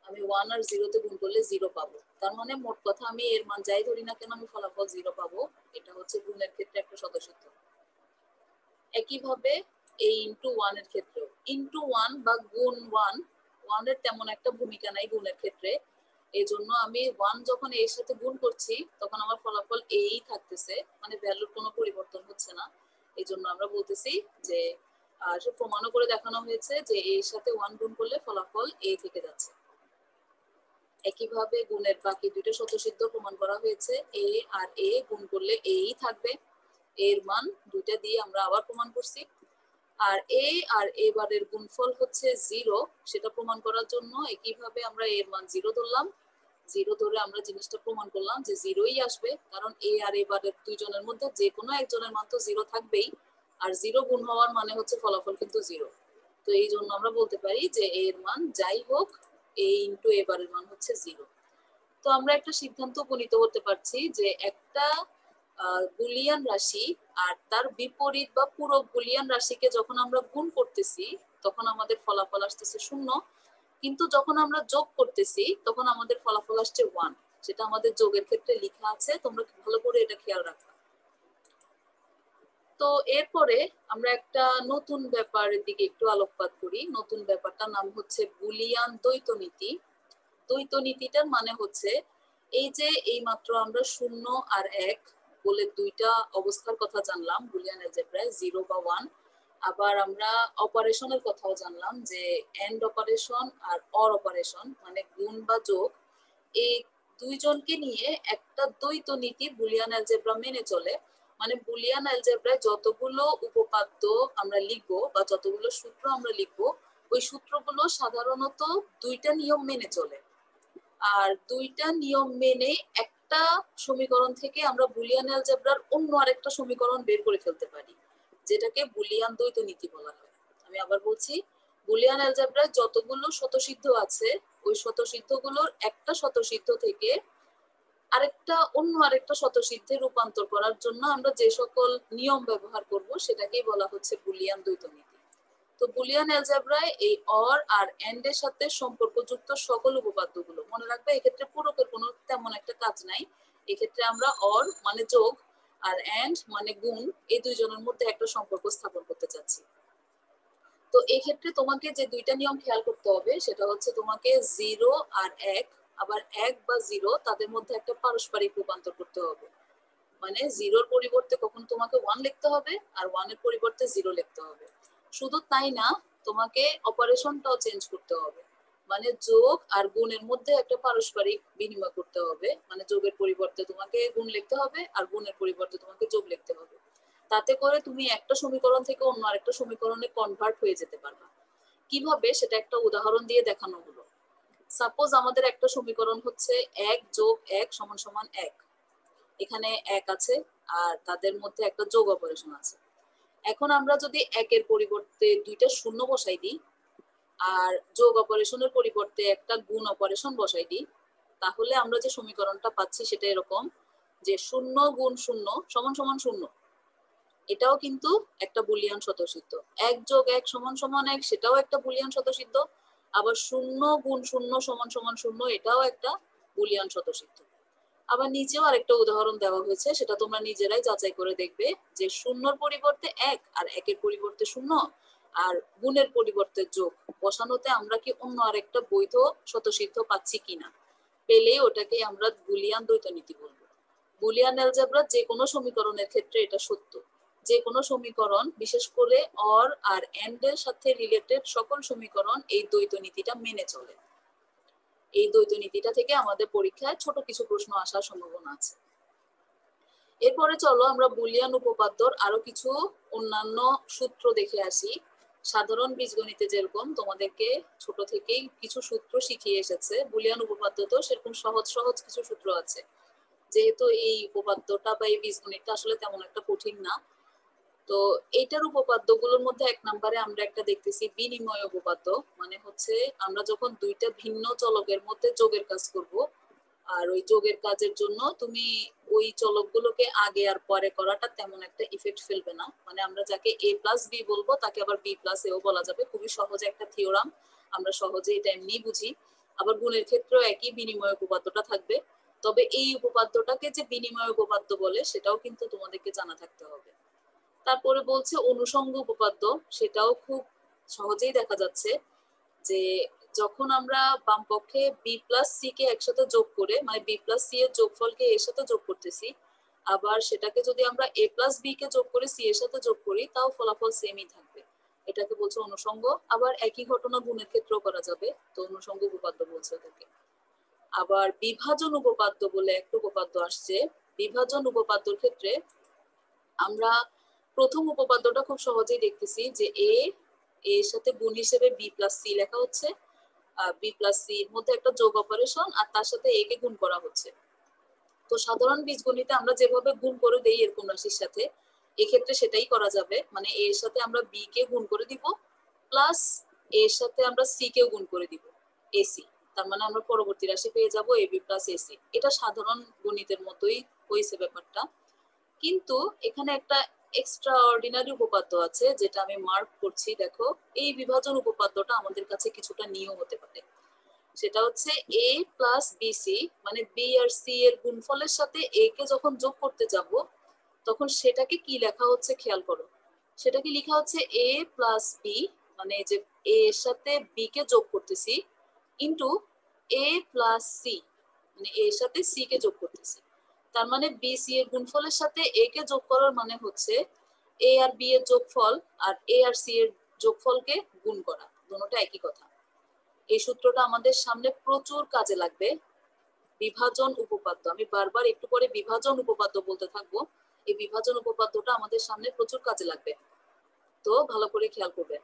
আমি 1 আর 0-তে গুণ করলে 0 পাবো। তার মানে মোট কথা আমি এর মান যাই ধরি না কেন আমি ফলাফল 0 পাবো। এটা হচ্ছে গুণের ক্ষেত্রে একটা স্বতঃসিদ্ধ। একইভাবে এই ইনটু 1 এর ক্ষেত্রেও, ইনটু 1 বা গুণ 1 এর তেমন একটা ভূমিকা নাই গুণের ক্ষেত্রে। এই জন্য আমি 1 যখন এর সাথে গুণ করছি তখন আমার ফলাফল এই থাকতেছে, মানে ভ্যালুর কোনো পরিবর্তন হচ্ছে না। এই জন্য আমরা বলতেছি যে প্রমাণও করে দেখানো হয়েছে যে এর সাথে 1 গুণ করলে ফলাফল এ থেকে যাচ্ছে। একইভাবে গুণের বাকি দুটো স্বতঃসিদ্ধ প্রমাণ করা হয়েছে, এ আর এ গুণ করলে এই থাকবে, এর মান দুইটা দিয়ে আমরা আবার প্রমাণ করছি। আর এ আর এ বারের গুণফল হচ্ছে 0, সেটা প্রমাণ করার জন্য একইভাবে আমরা এর মান 0 ধরলাম, 0 ধরে আমরা জিনিসটা প্রমাণ করলাম যে 0ই আসবে, কারণ এ আর এ বারের দুইজনের মধ্যে যে কোনো একজনের মান তো 0 থাকবেই, আর 0 গুণ হওয়ার মানে হচ্ছে ফলাফল কিন্তু 0। তো এই জন্য আমরা বলতে পারি যে এর মান যাই হোক, এ ইন্টু এ বারের মান হচ্ছে 0। তো আমরা একটা সিদ্ধান্ত উপনীত হতে পারছি যে একটা বুলিয়ান রাশি আর তার বিপরীত বা পুরো বুলিয়ান রাশিকে যখন আমরা গুণ করতেছি তখন আমাদের ফলাফল আসতেছে 0, কিন্তু যখন আমরা যোগ করতেছি তখন আমাদের ফলাফল আসছে 1। সেটা আমাদের যোগের ক্ষেত্রে লেখা আছে, তোমরা ভালো করে এটা খেয়াল রাখবা। তো এরপরে আমরা একটা নতুন ব্যাপারের দিকে একটু আলোকপাত করি। নতুন ব্যাপারটার নাম হচ্ছে বুলিয়ান দ্বৈত নীতি। দ্বৈত নীতিটার মানে হচ্ছে এই যে এই মাত্র আমরা 0 আর 1 বলে দুইটা অবস্থার কথা জানলাম বুলিয়ান অ্যালজেব্রায়, 0 বা 1। আবার আমরা অপারেশনের কথাও জানলাম যে এন্ড অপারেশন আর অর অপারেশন, মানে গুণ বা যোগ, এই দুইজনকে নিয়ে একটা দ্বৈত নীতি বুলিয়ান অ্যালজেব্রা মেনে চলে। মানে বুলিয়ান অ্যালজেব্রায় যতগুলো উপপাদ্য আমরা লিখবো বা যতগুলো সূত্র আমরা লিখবো, ওই সূত্রগুলো সাধারণত দুইটা নিয়ম মেনে চলে। আর দুইটা নিয়ম মেনে একটা সমীকরণ থেকে আমরা বুলিয়ান অ্যালজেব্রার অন্য আরেকটা সমীকরণ বের করে ফেলতে পারি, যেটাকে বুলিয়ান দ্বৈত নীতি বলা হয়। আমি আবার বলছি, বুলিয়ান অ্যালজেব্রায় যতগুলো স্বতঃসিদ্ধ আছে, ওই স্বতঃসিদ্ধগুলোর একটা স্বতঃসিদ্ধ থেকে অন্য আরেকটা স্বতঃসিদ্ধে রূপান্তর করার জন্য আমরা যে সকল নিয়ম ব্যবহার করব সেটাকেই বলা হচ্ছে বুলিয়ান দ্বৈত নীতি। তো বুলিয়ান অ্যালজেব্রায় এই অর আর এন্ড এর সাথে সম্পর্কযুক্ত সকল উপপাদ্যগুলো মনে রাখবে, এক্ষেত্রে পূরকের কোনো তেমন একটা কাজ নাই। এক্ষেত্রে আমরা অর মানে যোগ আর এন্ড মানে গুণ, এই দুইজনের মধ্যে একটা সম্পর্ক স্থাপন করতে চাচ্ছি। তো এই ক্ষেত্রে তোমাকে যে দুইটা নিয়ম খেয়াল করতে হবে সেটা হচ্ছে তোমাকে 0 আর 1, আবার 1 বা 0 তাদের মধ্যে একটা পারস্পরিক রূপান্তর করতে হবে। মানে 0-র পরিবর্তে কখন তোমাকে 1 লিখতে হবে আর 1-এর পরিবর্তে 0 লিখতে হবে। শুধু তাই না, তোমাকে অপারেশনটাও চেঞ্জ করতে হবে। মানে যোগ আর গুণের মধ্যে একটা পারস্পরিক বিনিময় করতে হবে। মানে যোগের পরিবর্তে তোমাকে গুণ লিখতে হবে আর গুণের পরিবর্তে তোমাকে যোগ লিখতে হবে। তাতে করে তুমি একটা সমীকরণ থেকে অন্য আরেকটা সমীকরণে কনভার্ট হয়ে যেতে পারবা। কিভাবে সেটা একটা উদাহরণ দিয়ে দেখানো হলো। সাপোজ আমাদের একটা সমীকরণ হচ্ছে 1 যোগ 1 সমান সমান 1। এখানে 1 আছে আর তাদের মধ্যে একটা যোগ অপারেশন আছে। এখন আমরা যদি 1-এর পরিবর্তে দুইটা শূন্য বসাই দিই আর যোগ অপারেশনের পরিবর্তে একটা গুণ অপারেশন বসাই দিই, তাহলে আমরা যে সমীকরণটা পাচ্ছি সেটা এরকম যে 0 গুণ 0 সমান সমান 0। এটাও কিন্তু একটা বুলিয়ান স্বতঃসিদ্ধ। 1 যোগ 1 সমান সমান 1, সেটাও একটা বুলিয়ান স্বতঃসিদ্ধ। আবার 0 গুণ 0 সমান সমান 0, এটাও একটা বুলিয়ান স্বতঃসিদ্ধ। আবার নিচেও আরেকটা উদাহরণ দেওয়া হয়েছে, সেটা তোমরা নিজেরাই যাচাই করে দেখবে যে 0-র পরিবর্তে 1 আর 1-এর পরিবর্তে 0 আর গুণের পরিবর্তে যোগ বসানোতে আমরা কি অন্য আরেকটা বৈধ স্বতঃসিদ্ধ পাচ্ছি কিনা। পেলে ওটাকে আমরা বুলিয়ান দ্বৈত নীতি বলবো। বুলিয়ান অ্যালজেব্রা যে কোনো সমীকরণের ক্ষেত্রে এটা সত্য। যে কোনো সমীকরণ, বিশেষ করে অর আর এন্ড এর সাথে রিলেটেড সকল সমীকরণ এই দ্বৈত নীতিটা মেনে চলে। এই দ্বৈত নীতিটা থেকে আমাদের পরীক্ষায় ছোট কিছু প্রশ্ন আসার সম্ভাবনা আছে। এরপরে চলো আমরা বুলিয়ান উপপাদ্যর আরো কিছু অন্যান্য সূত্র দেখে আসি। সাধারণ বীজগণিতে যেরকম তোমাদেরকে ছোট থেকেই কিছু সূত্র শিখিয়ে এসেছে, বুলিয়ান উপপাদ্য তো সেরকম সহজ সহজ কিছু সূত্র আছে। যেহেতু এই উপপাদ্যটা বা এই বীজগণিতটা আসলে তেমন একটা কঠিন না, তো এইটার উপপাদ্যগুলোর মধ্যে 1 নম্বরে আমরা একটা দেখতেছি বিনিময় উপপাদ্য। মানে হচ্ছে আমরা যখন দুইটা ভিন্ন চলকের মধ্যে যোগের কাজ করব, আর ওই যোগের কাজের জন্য তুমি ওই চলকগুলোকে আগে আর পরে করাটা তেমন একটা ইফেক্ট ফেলবে না। মানে আমরা যাকে a প্লাস বি বলবো তাকে আবার b প্লাস এও বলা যাবে। খুবই সহজ একটা থিওরাম, আমরা সহজে এটা এমনি বুঝি। আবার গুণের ক্ষেত্রেও একই বিনিময় উপপাদ্যটা থাকবে। তবে এই উপপাদ্যটাকে যে বিনিময় উপপাদ্য বলে সেটাও কিন্তু তোমাদেরকে জানা থাকতে হবে। তারপরে বলছে অনুষঙ্গ উপপাদ্য, সেটাও খুব সহজেই দেখা যাচ্ছে যে যখন আমরা বাম পক্ষে বি প্লাস সি কে একসাথে যোগ করে, মানে বি প্লাস সি এর যোগফলকে এর সাথে যোগ করতেছি, আবার সেটাকে যদি আমরা এ প্লাস বি কে যোগ করে সি এর সাথে যোগ করি, তাও ফলাফল সেমই থাকবে। এটাকে বলছে অনুষঙ্গ। আবার একই ঘটনা গুণের ক্ষেত্রেও করা যাবে, তো অনুষঙ্গ উপপাদ্য বলছে ওটাকে। আবার বিভাজন উপপাদ্য বলে একটা উপপাদ্য আসছে। বিভাজন উপপাদ্যর ক্ষেত্রে আমরা প্রথম উপপাদ্যটা খুব সহজেই দেখতেছি যে এর সাথে গুণ হিসেবে বি প্লাস সি লেখা হচ্ছে, বি প্লাস সি এর মধ্যে একটা যোগ অপারেশন আর তার সাথে এ কে গুণ করা হচ্ছে। তো সাধারণ বীজগণিতে আমরা যেভাবে গুণ করে দেই এর কোন রাশির সাথে, এক্ষেত্রে সেটাই করা যাবে। মানে এর সাথে আমরা বি কে গুণ করে দিব, প্লাস এর সাথে আমরা সি কেও গুণ করে দিব, এসি। তার মানে আমরা পরবর্তী রাশি পেয়ে যাব এবি প্লাস এসি। এটা সাধারণ গণিতের মতোই হয়েছে ব্যাপারটা। কিন্তু এখানে একটা এক্সট্রা অর্ডিনারি উপপাদ্য আছে যেটা আমি মার্ক করছি, দেখো। এই বিভাজন উপপাদ্যটা আমাদের কাছে কিছুটা নিয়ম হতে পারে। সেটা হচ্ছে এ প্লাস বিসি, মানে বি আর সি এর গুণফলের সাথে এ কে যখন যোগ করতে যাব, তখন সেটাকে কি লেখা হচ্ছে খেয়াল করো। সেটাকে লেখা হচ্ছে এ প্লাস বি, মানে যে এ এর সাথে বি কে যোগ করতেছি, ইন্টু এ প্লাস সি, মানে এর সাথে সি কে যোগ করতেছি। তার মানে বি সি এর গুণফলের সাথে এ কে যোগ করার মানে হচ্ছে এ আর বি এর যোগফল আর এ আর সি এর যোগফলকে গুণ করা, দুটোটা একই কথা। এই সূত্রটা আমাদের সামনে প্রচুর কাজে লাগবে। বিভাজন উপপাদ্য, আমি বারবার একটু পরে বিভাজন উপপাদ্য বলতে থাকবো। এই বিভাজন উপপাদ্যটা আমাদের সামনে প্রচুর কাজে লাগবে, তো ভালো করে খেয়াল করবেন।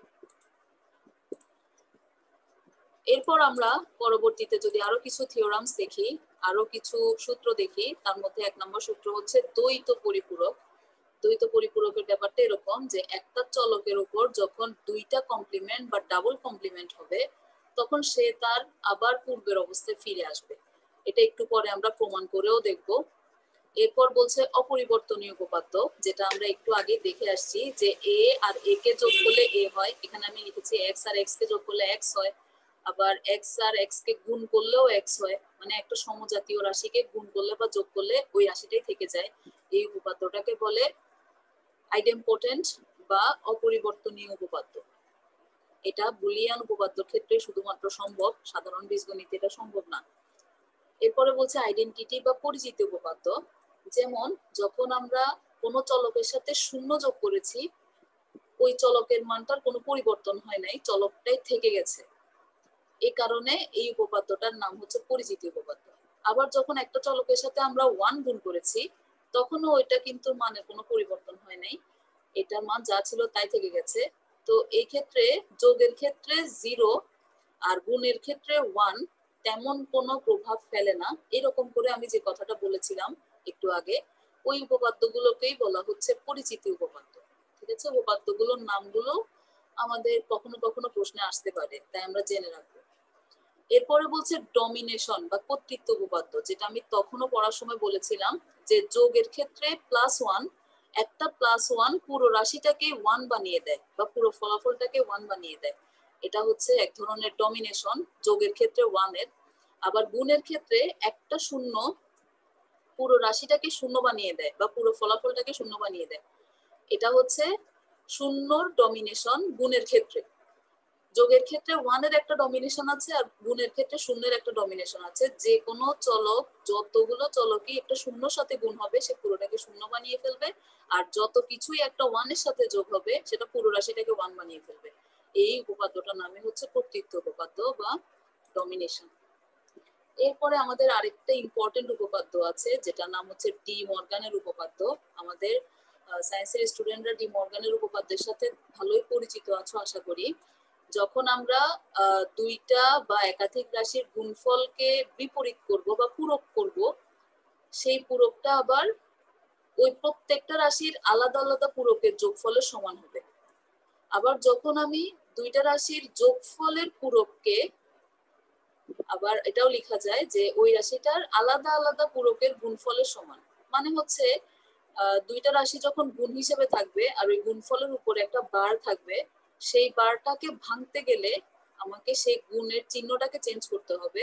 এরপর আমরা পরবর্তীতে যদি আরো কিছু থিওরামস দেখি, আরো কিছু সূত্র দেখি, তার মধ্যে 1 নম্বর সূত্র হচ্ছে দ্বৈত পরিপূরক। দ্বৈত পরিপূরকের ব্যাপারটা এরকম যে একটা চলকের উপর যখন দুইটা কমপ্লিমেন্ট বা ডাবল কমপ্লিমেন্ট হবে তখন সে তার আবার পূর্বের অবস্থায় ফিরে আসবে। এটা একটু পরে আমরা প্রমাণ করেও দেখব। এরপর বলছে অপরিবর্তনীয় উপপাদ্য, যেটা আমরা একটু আগে দেখে আসছি যে এ আর এ কে যোগ করলে এ হয়। এখানে আমি লিখেছি এক্স আর এক্স কে যোগ করলে এক্স হয়, আবার এক্স আর এক্স কে গুণ করলেও এক্স হয়, মানে একটা সমজাতীয় রাশিকে গুণ করলে বা যোগ করলে ওই রাশিটাই থেকে যায়। এই উপপাদ্যটাকে বলে আইডেমপোটেন্ট বা অপরিবর্তনীয় উপপাদ্য। এটা বুলিয়ান উপপাদ্যের ক্ষেত্রে শুধুমাত্র সম্ভব, সাধারণ বীজগণিতে এটা সম্ভব না। এরপরে বলছে আইডেন্টিটি বা পরিচিতি উপপাদ্য, যেমন যখন আমরা কোনো চলকের সাথে শূন্য যোগ করেছি ওই চলকের মানটার কোনো পরিবর্তন হয় নাই, চলকটাই থেকে গেছে, এই কারণে এই উপপাদ্যটার নাম হচ্ছে পরিচিতি উপপাদ্য। আবার যখন একটা চলকের সাথে আমরা 1 গুণ করেছি তখনও ওইটা কিন্তু মানের কোনো পরিবর্তন হয় নাই, এটার মান যা ছিল তাই থেকে গেছে। তো এই ক্ষেত্রে যোগের ক্ষেত্রে 0 আর গুণের ক্ষেত্রে 1 তেমন কোনো প্রভাব ফেলে না, এরকম করে আমি যে কথাটা বলেছিলাম একটু আগে, ওই উপপাদ্যগুলোকেই বলা হচ্ছে পরিচিতি উপপাদ্য। ঠিক আছে, উপপাদ্যগুলোর নামগুলো আমাদের কখনো কখনো প্রশ্নে আসতে পারে, তাই আমরা জেনে রাখবো। এরপরে বলছে ডমিনেশন বা কর্তৃত্ব উপপাদ্য, যেটা আমি তখনও পড়ার সময় বলেছিলাম যে যোগের ক্ষেত্রে +1, একটা +1 পুরো রাশিটাকে 1 বানিয়ে দেয় বা পুরো ফলাফলটাকে 1 বানিয়ে দেয়। এটা হচ্ছে এক ধরনের ডমিনেশন যোগের ক্ষেত্রে 1 এর। আবার গুণের ক্ষেত্রে একটা শূন্য পুরো রাশিটাকে 0 বানিয়ে দেয় বা পুরো ফলাফলটাকে 0 বানিয়ে দেয়, এটা হচ্ছে শূন্যর ডমিনেশন গুণের ক্ষেত্রে। যোগের ক্ষেত্রে 1 এর একটা ডমিনেশন আছে আর গুণের ক্ষেত্রে 0 এর একটা ডমিনেশন আছে। যে কোনো চলক যতগুলো চলকই একটা শূন্যর সাথে গুণ হবে সে পুরোটাকে 0 বানিয়ে ফেলবে, আর যত কিছুই একটা 1 এর সাথে যোগ হবে সেটা পুরো রাশিটাকে 1 বানিয়ে ফেলবে। এই উপপাদ্যটার নামে হচ্ছে কর্তৃত্ব উপপাদ্য বা ডমিনেশন। এরপরে আমাদের আরেকটা ইম্পর্টেন্ট উপপাদ্য আছে যেটার নাম হচ্ছে ডি মর্গানের উপপাদ্য। আমাদের সায়েন্সের স্টুডেন্টরা ডি মর্গানের উপপাদ্যের সাথে ভালোই পরিচিত আছো আশা করি। যখন আমরা দুইটা বা একাধিক রাশির গুণফলকে বিপরীত করব বা পূরক করব, সেই পূরকটা আবার ওই প্রত্যেকটা রাশির আলাদা আলাদা পূরকের যোগফলের সমান হবে। আবার যখন আমি দুইটা রাশির যোগফলের পূরককে, আবার এটাও লেখা যায় যে ওই রাশিটার আলাদা আলাদা পূরকের গুণফলের সমান। মানে হচ্ছে দুইটা রাশি যখন গুণ হিসেবে থাকবে আর ওই গুণফলের উপরে একটা বার থাকবে, সেই বারটাকে ভাঙতে গেলে আমাকে সেই গুণের চিহ্নটাকে চেঞ্জ করতে হবে,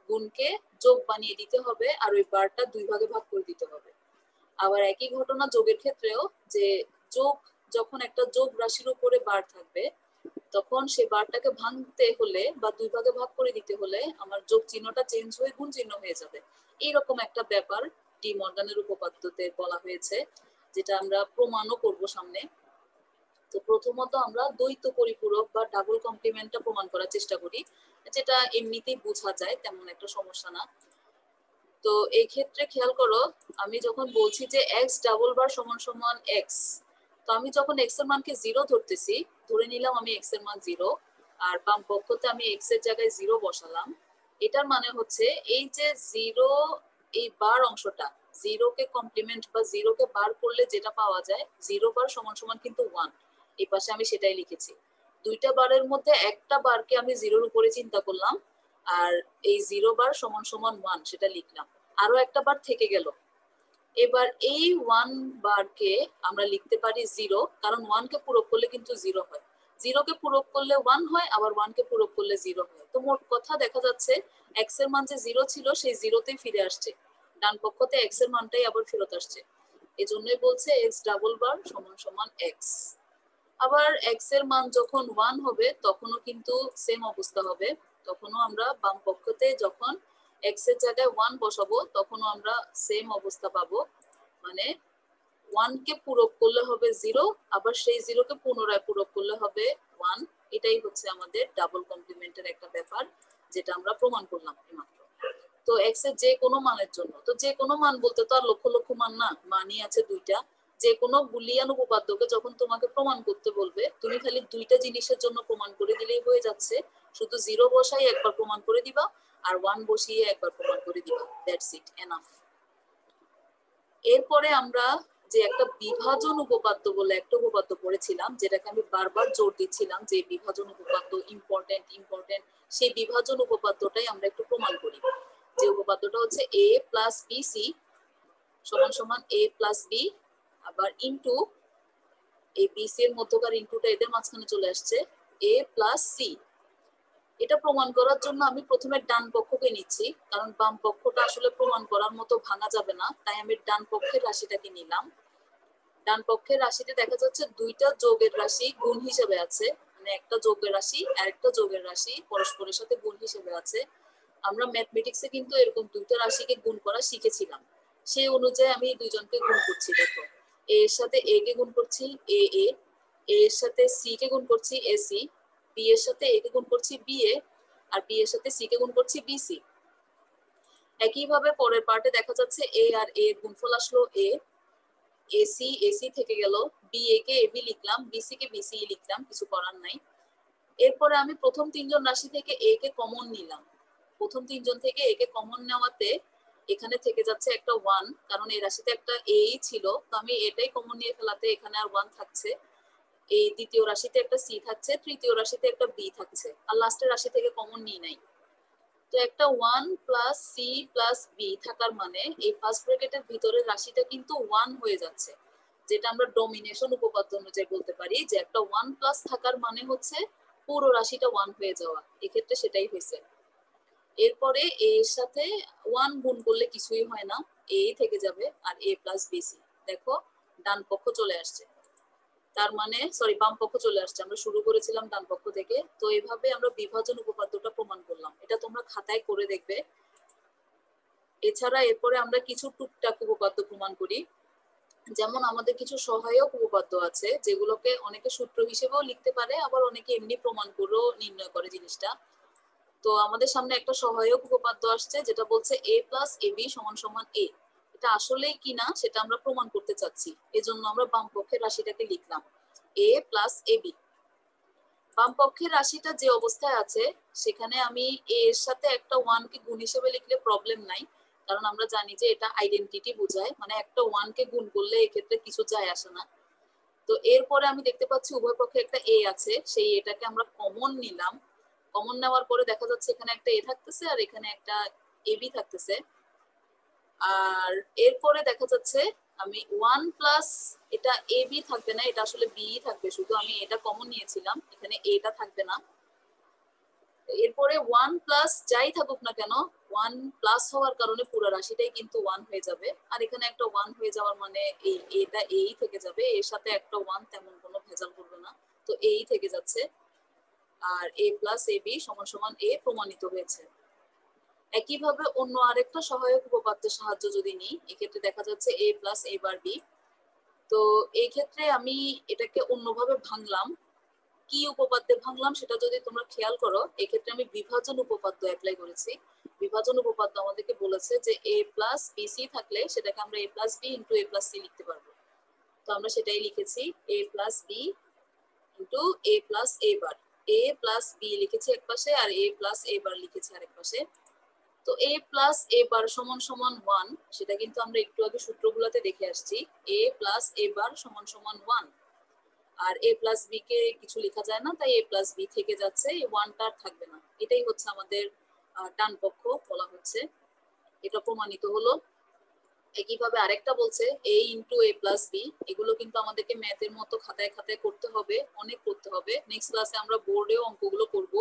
গুণকে যোগ বানিয়ে দিতে হবে আর ওই বারটা 2 ভাগে ভাগ করে দিতে হবে। আবার একই ঘটনা যোগের ক্ষেত্রেও, যে যোগ যখন একটা যোগ রাশির উপরে বার থাকবে তখন সেই বারটাকে ভাঙতে হলে বা 2 ভাগে ভাগ করে দিতে হলে আমার যোগ চিহ্নটা চেঞ্জ হয়ে গুণ চিহ্ন হয়ে যাবে। এইরকম একটা ব্যাপার ডি মর্গানের উপপাদ্যতে বলা হয়েছে, যেটা আমরা প্রমাণও করব সামনে। তো প্রথমত আমরা দ্বৈত পরিপূরক বা ডাবল কমপ্লিমেন্টটা প্রমাণ করার চেষ্টা করি, যেটা এমনিতেই বোঝা যায়, তেমন একটা সমস্যা না। তো এই ক্ষেত্রে খেয়াল করো, আমি যখন বলছি যে এক্স ডাবল বার সমান সমান এক্স, তো আমি যখন এক্স এর মানকে 0 ধরতেছি, ধরে নিলাম আমি এক্স এর মান 0 আর বাম পক্ষতে আমি এক্স এর জায়গায় 0 বসালাম, এটার মানে হচ্ছে এই যে 0, এই বার অংশটা 0 কে কমপ্লিমেন্ট বা 0 কে বার করলে যেটা পাওয়া যায় 0 বার সমান সমান কিন্তু 1, এই পাশে আমি সেটাই লিখেছি। দুইটা বারের মধ্যে একটা বারকে আমি 0-র উপরে চিন্তা করলাম আর এই 0 বার সমান সমান 1 সেটা লিখলাম, আরো একটা বার থেকে গেল। এবার এই 1 বারকে আমরা লিখতে পারি 0, কারণ 1 কে পূরক করলে কিন্তু 0 হয়, 0 কে পূরক করলে 1 হয়, আবার 1 কে পূরক করলে 0 হয়। তো মোট কথা দেখা যাচ্ছে x এর মান যে 0 ছিল সেই 0তেই ফিরে আসছে, ডান পক্ষতে x এর মানটাই আবার ফেরত আসছে। এজন্যই বলছে x ডাবল বার সমান সমান x। আবার x এর মান যখন 1 হবে তখনও কিন্তু সেম অবস্থা হবে, তখনও আমরা বাম পক্ষতে যখন x এর জায়গায় 1 বসাবো তখনও আমরা সেম অবস্থা পাবো, মানে 1 কে পূরক করলে হবে 0, আবার সেই 0 কে পুনরায় পূরক করলে হবে 1। এটাই হচ্ছে আমাদের ডাবল কমপ্লিমেন্টের একটা ব্যাপার, যেটা আমরা প্রমাণ করলাম এইমাত্র। তো তো এক্স এর যে কোনো মানের জন্য, তো যে কোনো মান বলতে তো আর লক্ষ লক্ষ মান না, মানই আছে দুইটা। যে কোনো বুলিয়ান উপপাদ্যকে যখন তোমাকে প্রমাণ করতে বলবে, তুমি খালি দুইটা জিনিসের জন্য প্রমাণ করে দিলেই হয়ে যাচ্ছে। শুধু জিরো বসাই একবার প্রমাণ করে দিবা, আর ওয়ান বসিয়ে একবার প্রমাণ করে দিবা, দ্যাটস ইট, এনাফ। এরপরে আমরা যে একটা বিভাজন উপপাদ্য বলে একটা উপপাদ্য পড়েছিলাম, যেটাকে আমি বারবার জোর দিচ্ছিলাম যে বিভাজন উপপাদ্য ইম্পর্টেন্ট ইম্পর্টেন্ট, সেই বিভাজন উপপাদ্যটাই আমরা একটু প্রমাণ করি। যে উপপাদ্যটা হচ্ছে a প্লাস বি সি সমান সমান a প্লাস বি, আবার ইন্টু এই বি সি এর মধ্যকার ইন্টুটা এদের মাঝখানে চলে আসছে a প্লাস সি। এটা প্রমাণ করার জন্য আমি প্রথমে ডান পক্ষকে নিচ্ছি, কারণ বাম পক্ষটা আসলে প্রমাণ করার মতো ভাঙা যাবে না, তাই আমি ডান পক্ষের রাশিটাকে নিলাম। ডান পক্ষের রাশিতে দেখা যাচ্ছে দুইটা যোগের রাশি গুণ হিসেবে আছে, মানে একটা যোগের রাশি আর একটা যোগের রাশি পরস্পরের সাথে গুণ হিসেবে আছে। আমরা ম্যাথমেটিক্সে কিন্তু এরকম দুইটা রাশিকে গুণ করা শিখেছিলাম, সেই অনুযায়ী আমি দুইজনকে গুণ করছি। দেখো, এ এর সাথে এ কে গুণ করছি এ এ, এর সাথে সি কে গুণ করছি এ সি, বি এর সাথে এ কে গুণ করছি বি এ, আর বি এর সাথে সি কে গুণ করছি বি সি। একইভাবে পরের পার্টে দেখা যাচ্ছে এ আর এ এর গুণফল আসলো এ, এসি এসি থেকে গেল, বি এ কে এবি লিখলাম, বিসি কে বিসি লিখলাম, কিছু করার নাই। এরপরে আমি প্রথম তিনজন রাশি থেকে এ কে কমন নিলাম। প্রথম তিনজন থেকে এ কে কমন নেওয়াতে এখানে থেকে যাচ্ছে একটা ওয়ান, কারণ এই রাশিতে একটা এ ছিল, তো আমি এটাই কমন নিয়ে ফেলাতে এখানে আর ওয়ান থাকছে। এই দ্বিতীয় রাশিতে একটা সি থাকছে, তৃতীয় রাশিতে একটা বি থাকছে, আর লাস্টের রাশি থেকে কমন নিই নাই। তো একটা one plus C plus B থাকার মানে এই ফার্স্ট ব্র্যাকেটের ভিতরের রাশিটা কিন্তু ওয়ান হয়ে যাচ্ছে, যেটা আমরা ডমিনেশন উপপাদ্য অনুযায়ী বলতে পারি যে একটা ওয়ান প্লাস থাকার মানে হচ্ছে পুরো রাশিটা ওয়ান হয়ে যাওয়া। এক্ষেত্রে সেটাই হয়েছে। এরপরে এ এর সাথে ওয়ান গুণ করলে কিছুই হয় না, এ থেকে যাবে, আর এ প্লাস বিসি। দেখো ডান পক্ষ চলে আসছে, তার মানে সরি বাম পক্ষ চলে আসছে, আমরা শুরু করেছিলাম ডান পক্ষ থেকে। তো এইভাবে আমরা বিভাজন উপপাদ্যটা প্রমাণ করলাম, এটা তোমরা খাতায় করে দেখবে। এছাড়া এরপরে আমরা কিছু টুকটাক উপপাদ্য প্রমাণ করি, যেমন আমাদের কিছু সহায়ক উপপাদ্য আছে যেগুলোকে অনেকে সূত্র হিসেবেও লিখতে পারে, আবার অনেকে এমনি প্রমাণ করেও নির্ণয় করে জিনিসটা। তো আমাদের সামনে একটা সহায়ক উপপাদ্য আসছে যেটা বলছে a প্লাস এ বি সমান সমান a। এটা আসলেই কিনা সেটা আমরা প্রমাণ করতে চাচ্ছি, এজন্য আমরা বাম পক্ষের রাশিটাকে লিখলাম a প্লাস এ বি। বাম পক্ষের রাশিটা যে অবস্থায় আছে সেখানে আমি a এর সাথে একটা ওয়ান কে গুণ হিসেবে লিখলে প্রবলেম নাই, কারণ আমরা জানি যে এটা আইডেন্টিটি বোঝায়, মানে একটা ওয়ান কে গুণ করলে এক্ষেত্রে কিছু যায় আসে না। তো এরপরে আমি দেখতে পাচ্ছি উভয় পক্ষে একটা এ আছে, সেই এটাকে আমরা কমন নিলাম। কমন নেওয়ার পরে দেখা যাচ্ছে এখানে একটা এ থাকতেছে আর এখানে একটা এ বি থাকতেছে। আর এরপরে দেখা যাচ্ছে আমি ওয়ান প্লাস, এটা এ বি থাকবে না, এটা আসলে বি থাকবে, শুধু আমি এটা কমন নিয়েছিলাম, এখানে এটা থাকবে না। এরপরে ওয়ান প্লাস যাই থাকুক না কেন, ওয়ান প্লাস হওয়ার কারণে পুরো রাশিটাই কিন্তু ওয়ান হয়ে যাবে, আর এখানে একটা ওয়ান হয়ে যাওয়ার মানে এই এটা এই থেকে যাবে, এর সাথে একটা ওয়ান তেমন কোনো ভেজাল করবে না, তো এই থেকে যাচ্ছে। আর এ প্লাস এ বি সমান সমান এ প্রমাণিত হয়েছে। একইভাবে অন্য আরেকটা সহায়ক উপপাদ্যের সাহায্য যদি নিই, এক্ষেত্রে দেখা যাচ্ছে এ প্লাস এ বার বি। তো এই ক্ষেত্রে আমি এটাকে অন্যভাবে ভাঙলাম। কি উপপাদ্যে ভাঙলাম সেটা যদি তোমরা খেয়াল করো, এক্ষেত্রে আমি বিভাজন উপপাদ্য অ্যাপ্লাই করেছি। বিভাজন উপপাদ্য আমাদেরকে বলেছে যে এ প্লাস বি সি থাকলে সেটাকে আমরা এ প্লাস বি ইন্টু এ প্লাস সি লিখতে পারবো। তো আমরা সেটাই লিখেছি, এ প্লাস বি ইন্টু এ প্লাস এ বার। এ প্লাস বি লিখেছি এক পাশে, আর এ প্লাস এ বার লিখেছি আরেক পাশে। তো এ প্লাস এ বার সমান সমান ওয়ান, সেটা কিন্তু আমরা একটু আগে সূত্রগুলোতে দেখে আসছি। এ প্লাস এ বার সমান সমান ওয়ান, আর এ প্লাস বি কে কিছু লেখা যায় না, তাই এ প্লাস বি থেকে যাচ্ছে, এই ওয়ানটা আর থাকবে না। এটাই হচ্ছে আমাদের ডান পক্ষ বলা হচ্ছে, এটা প্রমাণিত হলো। একইভাবে আরেকটা বলছে এ ইন্টু এ প্লাস বি, এগুলো কিন্তু আমাদেরকে ম্যাথের মতো খাতায় খাতায় করতে হবে, অনেক করতে হবে। নেক্সট ক্লাসে আমরা বোর্ডেও অঙ্কগুলো করব।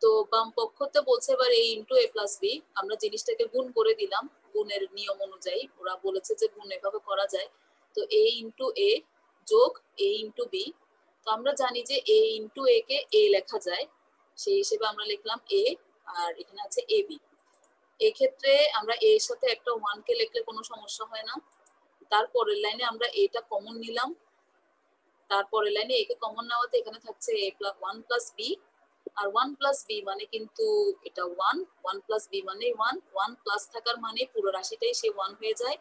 তো বাম পক্ষতে বলছে এবার এ ইন্টু এ প্লাস বি, আমরা জিনিসটাকে গুণ করে দিলাম গুণের নিয়ম অনুযায়ী, ওরা বলেছে যে গুণ এভাবে করা যায়। তো এ ইন্টু এ যোগ এ ইন্টু বি, তো আমরা জানি যে এ ইন্টু এ কে এ লেখা যায়, সেই হিসেবে আমরা লিখলাম এ, আর এখানে আছে এ বি। এক্ষেত্রে আমরা এর সাথে একটা ওয়ান কে লিখলে কোনো সমস্যা হয় না। তারপরের লাইনে আমরা এটা কমন নিলাম, তারপরের লাইনে এ কে কমন নেওয়াতে এখানে থাকছে এ প্লাস ওয়ান প্লাস বি, আর 1 প্লাস বি মানে কিন্তু এটা 1, 1 প্লাস বি মানে 1, 1 প্লাস থাকার মানে পুরো রাশিটাই সে 1 হয়ে যায়।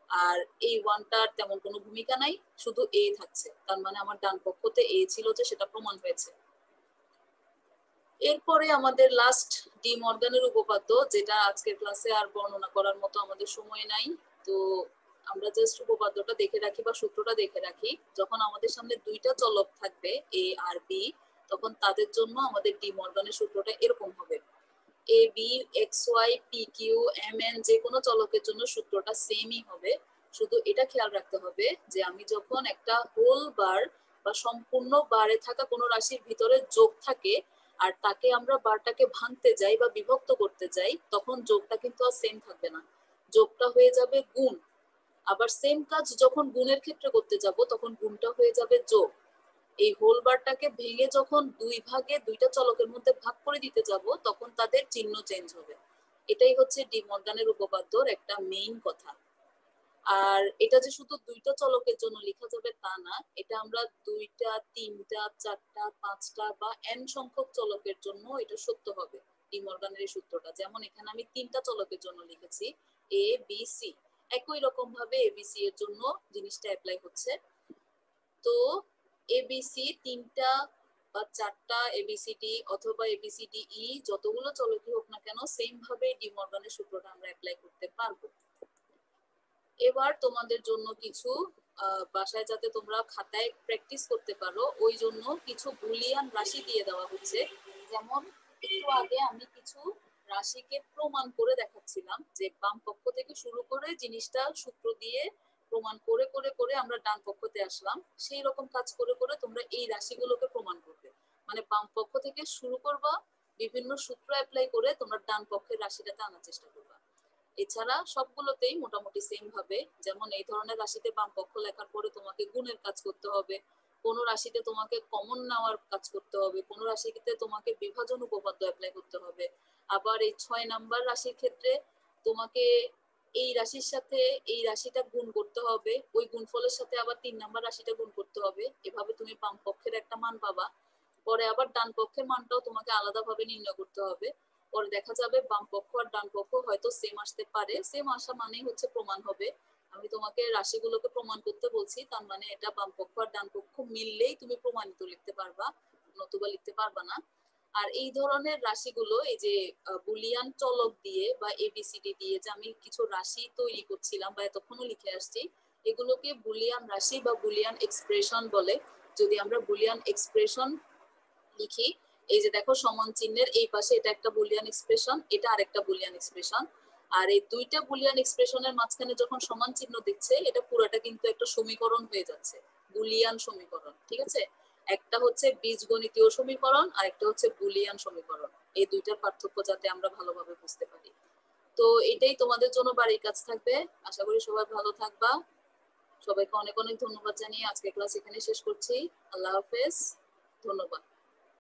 আর এই 1টার তেমন কোনো ভূমিকা নাই, শুধু এ থাকছে, তার মানে আমার ডান পক্ষতে এ ছিল যে সেটা প্রমাণ হয়েছে। এরপরে আমাদের লাস্ট ডি মর্গানের উপপাদ্য, যেটা আজকের ক্লাসে আর বর্ণনা করার মতো আমাদের সময় নাই, তো আমরা জাস্ট উপপাদ্যটা দেখে রাখি বা সূত্রটা দেখে রাখি। যখন আমাদের সামনে দুইটা চলক থাকবে এ আর বি, তখন তাদের জন্য আমাদের ডি মর্গানের সূত্রটা এরকম হবে। A B X Y P Q M N যে কোনো চলকের জন্য সূত্রটা সেমই হবে। শুধু এটা খেয়াল রাখতে হবে যে আমি যখন একটা হোল বার বা সম্পূর্ণ বারে থাকা কোনো রাশির ভিতরে যোগ থাকে আর তাকে আমরা বারটাকে ভাঙতে যাই বা বিভক্ত করতে যাই, তখন যোগটা কিন্তু আর সেম থাকবে না, যোগটা হয়ে যাবে গুণ। আবার সেম কাজ যখন গুণের ক্ষেত্রে করতে যাব, তখন গুণটা হয়ে যাবে যোগ। এই হোল বারটাকে ভেঙে যখন দুই ভাগে দুইটা চলকের মধ্যে ভাগ করে দিতে যাব, তখন তাদের চিহ্ন চেঞ্জ হবে। এটাই হচ্ছে ডি মর্গানের উপপাদ্যর একটা মেইন কথা। আর এটা যে শুধু দুইটা চলকের জন্য লেখা যাবে তা না, এটা আমরা দুইটা, তিনটা, চারটা, পাঁচটা বা এন সংখ্যক চলকের জন্য এটা সত্য হবে। ডি মর্গানের এই সূত্রটা, যেমন এখানে আমি তিনটা চলকের জন্য লিখেছি এ বি সি, একই রকম ভাবে এবিসি এর জন্য জিনিসটা অ্যাপ্লাই হচ্ছে। তো এবিসি তিনটা বা চারটা এবিসিডি অথবা এবিসিডি ই যতগুলো চলকই হোক না কেন, সেম ভাবে ডি মর্গানের সূত্রটা আমরা অ্যাপ্লাই করতে পারবো। এবার তোমাদের জন্য কিছু বাসায় যাতে তোমরা খাতায় প্র্যাকটিস করতে পারো, ওই জন্য কিছু বুলিয়ান রাশি দিয়ে দেওয়া হচ্ছে। যেমন একটু আগে আমি কিছু রাশিকে প্রমাণ করে দেখাচ্ছিলাম, যে বাম পক্ষ থেকে শুরু করে জিনিসটা সূত্র দিয়ে প্রমাণ করে করে করে আমরা ডান পক্ষতে আসলাম। সেই রকম কাজ করে করে তোমরা এই রাশিগুলোকে প্রমাণ করবে, মানে বাম পক্ষ থেকে শুরু করবা, বিভিন্ন সূত্র অ্যাপ্লাই করে তোমরা ডান পক্ষের রাশিটাতে আনার চেষ্টা করবা। এছাড়া সবগুলোতেই মোটামুটি সেম ভাবে, যেমন এই ধরনের রাশিতে বাম পক্ষ লেখার পরে তোমাকে গুণের কাজ করতে হবে, কোন রাশিতে তোমাকে কমন নেওয়ার কাজ করতে হবে, কোন রাশিতে তোমাকে বিভাজন উপপাদ্য অ্যাপ্লাই করতে হবে। আবার এই 6 নাম্বার রাশির ক্ষেত্রে তোমাকে এই রাশির সাথে এই রাশিটা গুণ করতে হবে, ওই গুণফলের সাথে আবার 3 নাম্বার রাশিটা গুণ করতে হবে। এভাবে তুমি বাম পক্ষের একটা মান পাবা, পরে আবার ডান পক্ষের মানটাও তোমাকে আলাদাভাবে নির্ণয় করতে হবে। পরে দেখা যাবে বাম পক্ষ আর ডান পক্ষ হয়তো সেম আসতে পারে, সেম আসা মানেই হচ্ছে প্রমাণ হবে। আমি তোমাকে রাশিগুলোকে প্রমাণ করতে বলছি, তার মানে এটা বাম পক্ষ আর ডান পক্ষ মিললেই তুমি প্রমাণিত লিখতে পারবা, নতুবা লিখতে পারবা না। আর এই ধরনের রাশিগুলো, এই যে বুলিয়ান চলক দিয়ে বা এবিসিডি দিয়ে যে আমি কিছু রাশি তৈরি করছিলাম বা এতক্ষণও লিখে আসছি, এগুলোকে বুলিয়ান রাশি বা বুলিয়ান এক্সপ্রেশন বলে। যদি আমরা বুলিয়ান এক্সপ্রেশন লিখি, এই যে দেখো সমান চিহ্নের এই পাশে এটা একটা বুলিয়ান এক্সপ্রেশন, এটা আরেকটা বুলিয়ান এক্সপ্রেশন। আর এই দুইটা বুলিয়ান এক্সপ্রেশনের মাঝখানে যখন সমান চিহ্ন দিচ্ছে, এটা পুরোটা কিন্তু একটা সমীকরণ হয়ে যাচ্ছে, বুলিয়ান সমীকরণ। ঠিক আছে, একটা হচ্ছে বীজগণিতীয় সমীকরণ আর একটা হচ্ছে বুলিয়ান সমীকরণ। এই দুইটার পার্থক্য যাতে আমরা ভালোভাবে বুঝতে পারি। তো এটাই তোমাদের জন্য বাড়ির কাজ থাকবে। আশা করি সবাই ভালো থাকবা। সবাইকে অনেক অনেক ধন্যবাদ জানিয়ে আজকে ক্লাস এখানে শেষ করছি। আল্লাহ হাফেজ, ধন্যবাদ।